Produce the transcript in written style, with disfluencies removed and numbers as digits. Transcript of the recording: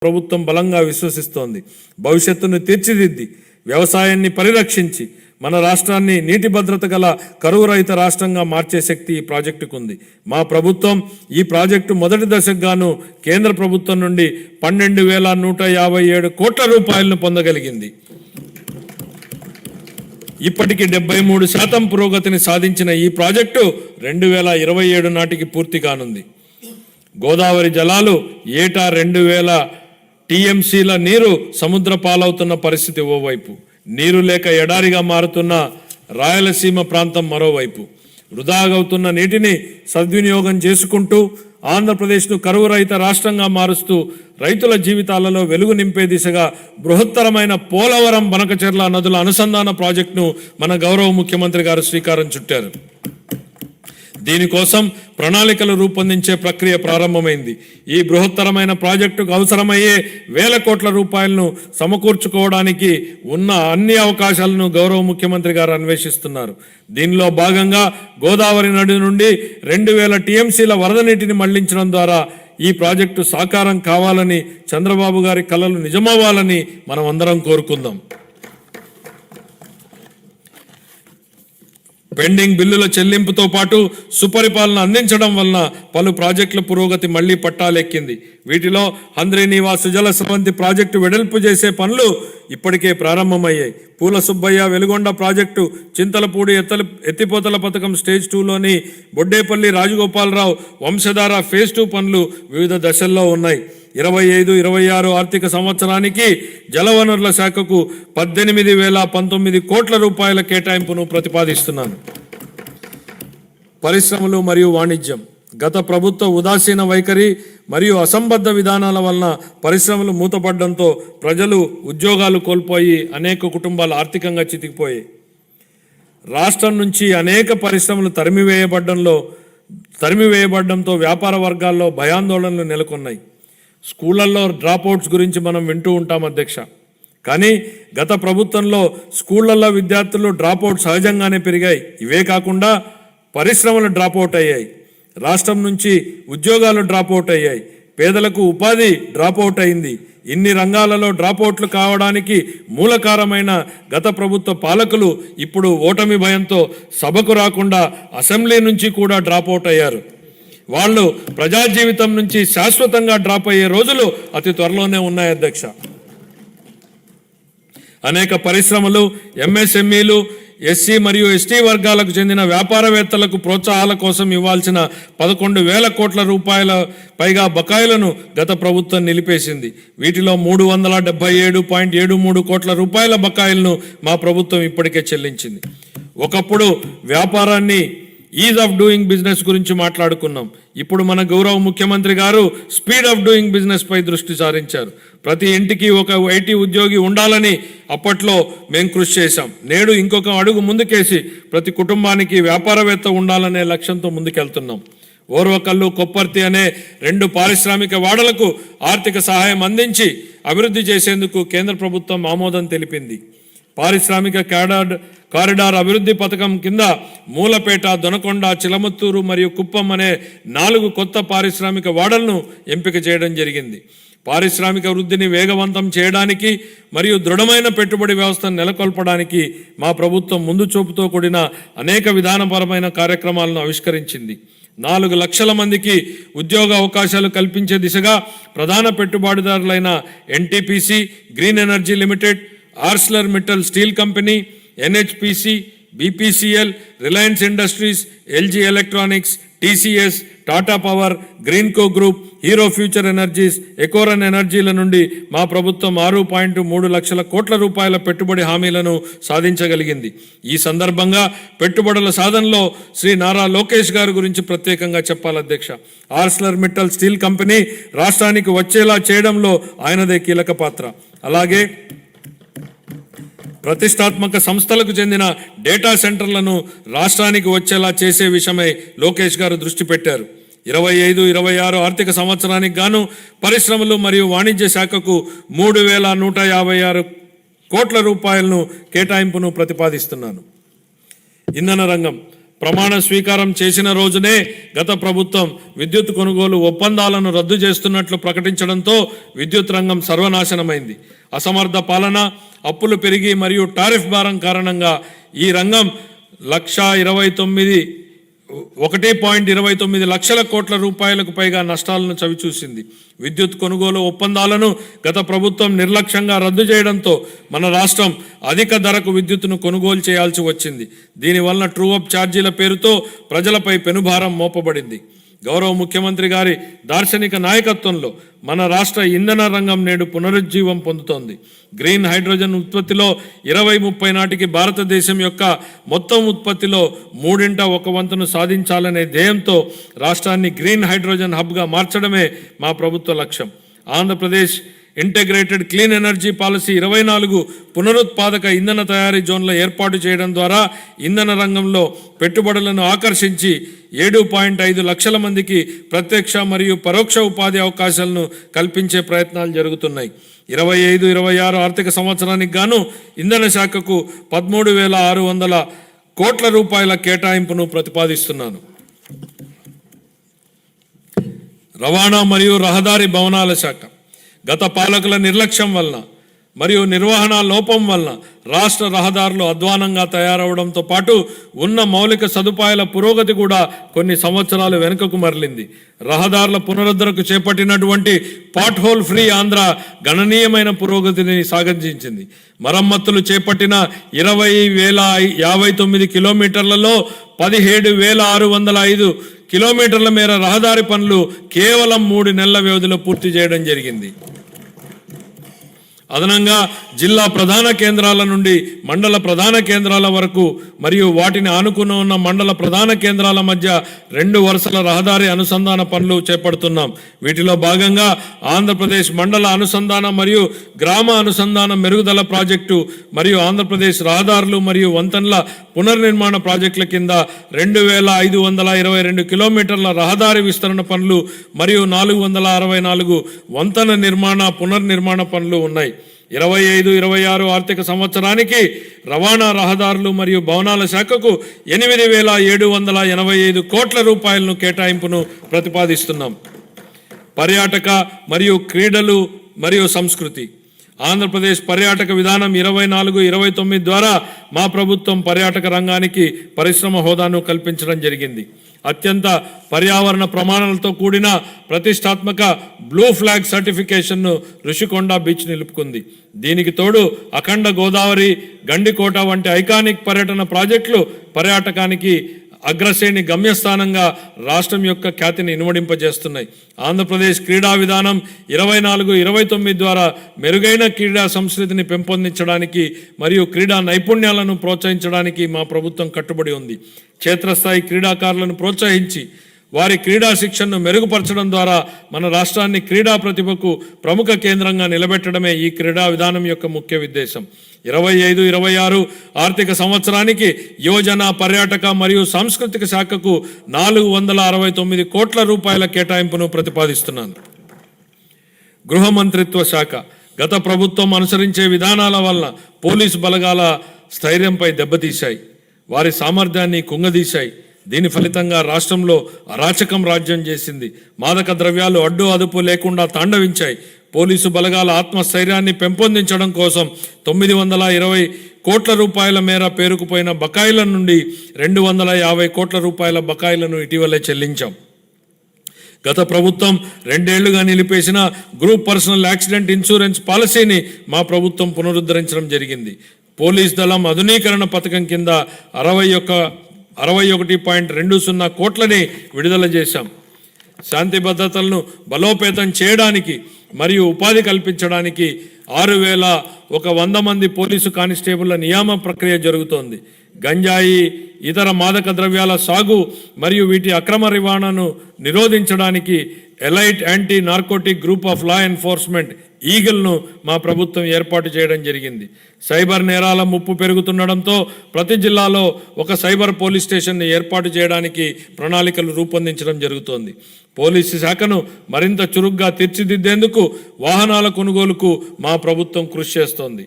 ప్రభుత్వం బలంగా విశ్వసిస్తోంది. భవిష్యత్తును తీర్చిదిద్ది వ్యవసాయాన్ని పరిరక్షించి మన రాష్ట్రాన్ని నీటి భద్రత గల కరువు రహిత రాష్ట్రంగా మార్చే శక్తి ఈ ప్రాజెక్టుకు ఉంది. మా ప్రభుత్వం ఈ ప్రాజెక్టు మొదటి దశకు గాను కేంద్ర ప్రభుత్వం నుండి 12,157 కోట్ల రూపాయలను పొందగలిగింది. ఇప్పటికి 73% పురోగతిని సాధించిన ఈ ప్రాజెక్టు 2027 నాటికి పూర్తి కానుంది. గోదావరి జలాలు ఏటా 2,000 టీఎంసీల నీరు సముద్ర పాలవుతున్న పరిస్థితి ఓవైపు, నీరు లేక ఎడారిగా మారుతున్న రాయలసీమ ప్రాంతం మరోవైపు. వృధాగవుతున్న నీటిని సద్వినియోగం చేసుకుంటూ ఆంధ్రప్రదేశ్ను కరువు రహిత రాష్ట్రంగా మారుస్తూ రైతుల జీవితాలలో వెలుగు నింపే దిశగా బృహత్తరమైన పోలవరం బనకచెర్ల నదుల అనుసంధాన ప్రాజెక్టును మన గౌరవ ముఖ్యమంత్రి గారు శ్రీకారం చుట్టారు. దీనికోసం ప్రణాళికలు రూపొందించే ప్రక్రియ ప్రారంభమైంది. ఈ బృహత్తరమైన ప్రాజెక్టుకు అవసరమయ్యే 1,000 కోట్ల రూపాయలను సమకూర్చుకోవడానికి ఉన్న అన్ని అవకాశాలను గౌరవ ముఖ్యమంత్రి గారు అన్వేషిస్తున్నారు. దీనిలో భాగంగా గోదావరి నది నుండి 2,000 టీఎంసీల వరద నీటిని మళ్లించడం ద్వారా ఈ ప్రాజెక్టు సాకారం కావాలని, చంద్రబాబు గారి కలలు నిజమవ్వాలని మనం అందరం కోరుకుందాం. పెండింగ్ బిల్లుల చెల్లింపుతో పాటు సుపరిపాలన అందించడం వలన పలు ప్రాజెక్టుల పురోగతి మళ్లీ పట్టాలెక్కింది. వీటిలో హంద్రీ నివాస్ సుజల స్రవంతి ప్రాజెక్టు వెడల్పు చేసే పనులు ఇప్పటికే ప్రారంభమయ్యాయి. పూల సుబ్బయ్య వెలుగొండ ప్రాజెక్టు, చింతలపూడి ఎత్తిపోతల పథకం స్టేజ్ 2లోని బొడ్డేపల్లి రాజగోపాలరావు వంశధార ఫేజ్ 2 పనులు వివిధ దశల్లో ఉన్నాయి. 25-26 ఆర్థిక సంవత్సరానికి జలవనరుల శాఖకు 18,019 కోట్ల రూపాయల కేటాయింపును ప్రతిపాదిస్తున్నాను. పరిశ్రమలు మరియు వాణిజ్యం. గత ప్రభుత్వ ఉదాసీన వైఖరి మరియు అసంబద్ధ విధానాల వలన పరిశ్రమలు మూతపడడంతో ప్రజలు ఉద్యోగాలు కోల్పోయి అనేక కుటుంబాలు ఆర్థికంగా చితికిపోయాయి. రాష్ట్రం నుంచి అనేక పరిశ్రమలు తరిమివేయబడడంతో వ్యాపార వర్గాల్లో భయాందోళనలు నెలకొన్నాయి. స్కూళ్ళల్లో డ్రాప్అవుట్స్ గురించి మనం వింటూ ఉంటాం అధ్యక్ష. కానీ గత ప్రభుత్వంలో స్కూళ్ళల్లో విద్యార్థులు డ్రాప్అవుట్ సహజంగానే పెరిగాయి. ఇవే కాకుండా పరిశ్రమలు డ్రాప్అవుట్ అయ్యాయి, రాష్ట్రం నుంచి ఉద్యోగాలు డ్రాప్అవుట్ అయ్యాయి, పేదలకు ఉపాధి డ్రాప్అవుట్ అయింది. ఇన్ని రంగాలలో డ్రాప్అవుట్లు కావడానికి మూలకారమైన గత ప్రభుత్వ పాలకులు ఇప్పుడు ఓటమి భయంతో సభకు రాకుండా అసెంబ్లీ నుంచి కూడా డ్రాప్అవుట్ అయ్యారు. వాళ్ళు ప్రజా జీవితం నుంచి శాశ్వతంగా డ్రాప్ అయ్యే రోజులు అతి త్వరలోనే ఉన్నాయి అధ్యక్ష. అనేక పరిశ్రమలు, ఎంఎస్ఎంఈలు, ఎస్సీ మరియు ఎస్టీ వర్గాలకు చెందిన వ్యాపారవేత్తలకు ప్రోత్సాహాల కోసం ఇవ్వాల్సిన 11,000 కోట్ల రూపాయల పైగా బకాయిలను గత ప్రభుత్వం నిలిపేసింది. వీటిలో 377.73 కోట్ల రూపాయల బకాయిలను మా ప్రభుత్వం ఇప్పటికే చెల్లించింది. ఒకప్పుడు వ్యాపారాన్ని ఈజ్ ఆఫ్ డూయింగ్ బిజినెస్ గురించి మాట్లాడుకున్నాం. ఇప్పుడు మన గౌరవ ముఖ్యమంత్రి గారు స్పీడ్ ఆఫ్ డూయింగ్ బిజినెస్ పై దృష్టి సారించారు. ప్రతి ఇంటికి ఒక ఐటీ ఉద్యోగి ఉండాలని అప్పట్లో మేము కృషి చేశాం. నేడు ఇంకొక అడుగు ముందుకేసి ప్రతి కుటుంబానికి వ్యాపారవేత్త ఉండాలనే లక్ష్యంతో ముందుకెళ్తున్నాం. ఓర్వకల్లు, కొప్పర్తి అనే 2 పారిశ్రామిక వాడలకు ఆర్థిక సహాయం అందించి అభివృద్ధి చేసేందుకు కేంద్ర ప్రభుత్వం ఆమోదం తెలిపింది. పారిశ్రామిక కారిడార్ అభివృద్ధి పథకం కింద మూలపేట, దొనకొండ, చిలమత్తూరు మరియు కుప్పం అనే 4 కొత్త పారిశ్రామిక వాడలను ఎంపిక చేయడం జరిగింది. పారిశ్రామిక వృద్ధిని వేగవంతం చేయడానికి మరియు దృఢమైన పెట్టుబడి వ్యవస్థను నెలకొల్పడానికి మా ప్రభుత్వం ముందు చూపుతో కూడిన అనేక విధానపరమైన కార్యక్రమాలను ఆవిష్కరించింది. 4 లక్షల మందికి ఉద్యోగ అవకాశాలు కల్పించే దిశగా ప్రధాన పెట్టుబడిదారులైన NTPC, green energy limited, Arcelor Mittal steel company, NHPC, BPCL, Reliance Industries, LG Electronics, TCS, Tata power, Greenko group, Hero Future Energies, Ecoren ఎనర్జీల నుండి మా ప్రభుత్వం 6.3 లక్షల కోట్ల రూపాయల పెట్టుబడి హామీలను సాధించగలిగింది. ఈ సందర్భంగా పెట్టుబడుల సాధనలో శ్రీ నారా లోకేష్ గారి గురించి ప్రత్యేకంగా చెప్పాలి అధ్యక్ష. ఆర్సిలర్ మిట్టల్ స్టీల్ కంపెనీ రాష్ట్రానికి వచ్చేలా చేయడంలో ఆయనదే కీలక పాత్ర. అలాగే ప్రతిష్టాత్మక సంస్థలకు చెందిన డేటా సెంటర్లను రాష్ట్రానికి వచ్చేలా చేసే విషయమై లోకేష్ గారు దృష్టి పెట్టారు. 25-26 ఆర్థిక సంవత్సరానికి గాను పరిశ్రమలు మరియు వాణిజ్య శాఖకు 3,156 కోట్ల రూపాయలను కేటాయింపును ప్రతిపాదిస్తున్నాను. ఇంధన రంగం. ప్రమాణ స్వీకారం చేసిన రోజునే గత ప్రభుత్వం విద్యుత్ కొనుగోలు ఒప్పందాలను రద్దు చేస్తున్నట్లు ప్రకటించడంతో విద్యుత్ రంగం సర్వనాశనమైంది. అసమర్థ పాలన, అప్పులు పెరిగి మరియు టారిఫ్ భారం కారణంగా ఈ రంగం 1.29 లక్షల కోట్ల రూపాయలకు పైగా నష్టాలను చవిచూసింది. విద్యుత్ కొనుగోలు ఒప్పందాలను గత ప్రభుత్వం నిర్లక్ష్యంగా రద్దు చేయడంతో మన రాష్ట్రం అధిక ధరకు విద్యుత్తును కొనుగోలు చేయాల్సి వచ్చింది. దీనివలన ట్రూ అప్ ఛార్జీల పేరుతో ప్రజలపై పెనుభారం మోపబడింది. గౌరవ ముఖ్యమంత్రి గారి దార్శనిక నాయకత్వంలో మన రాష్ట్ర ఇంధన రంగం నేడు పునరుజ్జీవం పొందుతోంది. గ్రీన్ హైడ్రోజన్ ఉత్పత్తిలో 2030 నాటికి భారతదేశం యొక్క మొత్తం ఉత్పత్తిలో 1/3 సాధించాలనే ధ్యేయంతో రాష్ట్రాన్ని గ్రీన్ హైడ్రోజన్ హబ్గా మార్చడమే మా ప్రభుత్వ లక్ష్యం. Andhra Pradesh integrated clean energy policy 24 పునరుత్పాదక ఇంధన తయారీ జోన్ల ఏర్పాటు చేయడం ద్వారా ఇంధన రంగంలో పెట్టుబడులను ఆకర్షించి 7.5 లక్షల మందికి ప్రత్యక్ష మరియు పరోక్ష ఉపాధి అవకాశాలను కల్పించే ప్రయత్నాలు జరుగుతున్నాయి. 25-26 ఆర్థిక సంవత్సరానికి గాను ఇంధన శాఖకు 13,600 కోట్ల రూపాయల కేటాయింపును ప్రతిపాదిస్తున్నాను. రవాణా మరియు రహదారి భవనాల శాఖ గత పాలకుల నిర్లక్ష్యం వలన మరియు నిర్వహణ లోపం వలన రాష్ట్ర రహదారులు అధ్వానంగా తయారవడంతో పాటు ఉన్న మౌలిక సదుపాయాల పురోగతి కూడా కొన్ని సంవత్సరాలు వెనుకకు మరలింది. రహదారుల పునరుద్ధరణకు చేపట్టినటువంటి పాట్ హోల్ ఫ్రీ ఆంధ్ర గణనీయమైన పురోగతిని సాధించింది. మరమ్మతులు చేపట్టిన 20,059 కిలోమీటర్లలో 17,605 కిలోమీటర్ల మేర రహదారి పనులు కేవలం 3 నెలల వ్యవధిలో పూర్తి చేయడం జరిగింది. అదనంగా జిల్లా ప్రధాన కేంద్రాల నుండి మండల ప్రధాన కేంద్రాల వరకు మరియు వాటిని ఆనుకుని ఉన్న మండల ప్రధాన కేంద్రాల మధ్య 2 వరుసల రహదారి అనుసంధాన పనులు చేపడుతున్నాం. వీటిలో భాగంగా ఆంధ్రప్రదేశ్ మండల అనుసంధాన మరియు గ్రామ అనుసంధాన మెరుగుదల ప్రాజెక్టు మరియు ఆంధ్రప్రదేశ్ రహదారులు మరియు వంతెనల పునర్నిర్మాణ ప్రాజెక్టుల కింద 2,522 కిలోమీటర్ల రహదారి విస్తరణ పనులు మరియు 464 వంతెన పునర్నిర్మాణ పనులు ఉన్నాయి. 25-26 ఆర్థిక సంవత్సరానికి రవాణా రహదారులు మరియు భవనాల శాఖకు 8,785 కోట్ల రూపాయలను కేటాయింపును ప్రతిపాదిస్తున్నాం. పర్యాటక మరియు క్రీడలు మరియు సంస్కృతి ఆంధ్రప్రదేశ్ పర్యాటక విధానం 24-29 ద్వారా మా ప్రభుత్వం పర్యాటక రంగానికి పరిశ్రమ హోదాను కల్పించడం జరిగింది. అత్యంత పర్యావరణ ప్రమాణాలతో కూడిన ప్రతిష్టాత్మక బ్లూ ఫ్లాగ్ సర్టిఫికేషన్ను ఋషికొండ బీచ్ నిలుపుకుంది. దీనికి తోడు అఖండ గోదావరి, గండికోట వంటి ఐకానిక్ పర్యటన ప్రాజెక్టులు పర్యాటకానికి అగ్రశ్రేణి గమ్యస్థానంగా రాష్ట్రం యొక్క ఖ్యాతిని ఇనుమడింపజేస్తున్నాయి. ఆంధ్రప్రదేశ్ క్రీడా విధానం 24-29 ద్వారా మెరుగైన క్రీడా సంస్కృతిని పెంపొందించడానికి మరియు క్రీడా నైపుణ్యాలను ప్రోత్సహించడానికి మా ప్రభుత్వం కట్టుబడి ఉంది. క్షేత్రస్థాయి క్రీడాకారులను ప్రోత్సహించి వారి క్రీడా శిక్షణను మెరుగుపరచడం ద్వారా మన రాష్ట్రాన్ని క్రీడా ప్రతిభకు ప్రముఖ కేంద్రంగా నిలబెట్టడమే ఈ క్రీడా విధానం యొక్క ముఖ్య ఉద్దేశం. 25-26 ఆర్థిక సంవత్సరానికి యువజన, పర్యాటక మరియు సాంస్కృతిక శాఖకు 469 కోట్ల రూపాయల కేటాయింపును ప్రతిపాదిస్తున్నాను. గృహ మంత్రిత్వ శాఖ గత ప్రభుత్వం అనుసరించే విధానాల వలన పోలీసు బలగాల స్థైర్యంపై దెబ్బతీశాయి, వారి సామర్థ్యాన్ని కుంగదీశాయి. దీని ఫలితంగా రాష్ట్రంలో అరాచకం రాజ్యం చేసింది. మాదక ద్రవ్యాలు అడ్డు అదుపు లేకుండా తాండవించాయి. పోలీసు బలగాల ఆత్మస్థైర్యాన్ని పెంపొందించడం కోసం 920 కోట్ల రూపాయల మేర పేరుకుపోయిన బకాయిల నుండి 250 కోట్ల రూపాయల బకాయిలను ఇటీవలే చెల్లించాం. గత ప్రభుత్వం 2 ఏళ్లుగా నిలిపేసిన గ్రూప్ పర్సనల్ యాక్సిడెంట్ ఇన్సూరెన్స్ పాలసీని మా ప్రభుత్వం పునరుద్ధరించడం జరిగింది. పోలీస్ దళం ఆధునీకరణ పథకం కింద 61.20 కోట్లని విడుదల చేశాం. శాంతి భద్రతలను బలోపేతం చేయడానికి మరియు ఉపాధి కల్పించడానికి 6,100 మంది పోలీసు కానిస్టేబుళ్ల నియామ ప్రక్రియ జరుగుతోంది. గంజాయి, ఇతర మాదక ద్రవ్యాల సాగు మరియు వీటి అక్రమ రవాణాను నిరోధించడానికి elite anti narcotic group of law enforcement ఈగల్ను మా ప్రభుత్వం ఏర్పాటు చేయడం జరిగింది. సైబర్ నేరాల ముప్పు పెరుగుతుండడంతో ప్రతి జిల్లాలో ఒక సైబర్ పోలీస్ స్టేషన్ని ఏర్పాటు చేయడానికి ప్రణాళికలు రూపొందించడం జరుగుతోంది. పోలీసు శాఖను మరింత చురుగ్గా తీర్చిదిద్దేందుకు వాహనాల కొనుగోలుకు మా ప్రభుత్వం కృషి చేస్తోంది.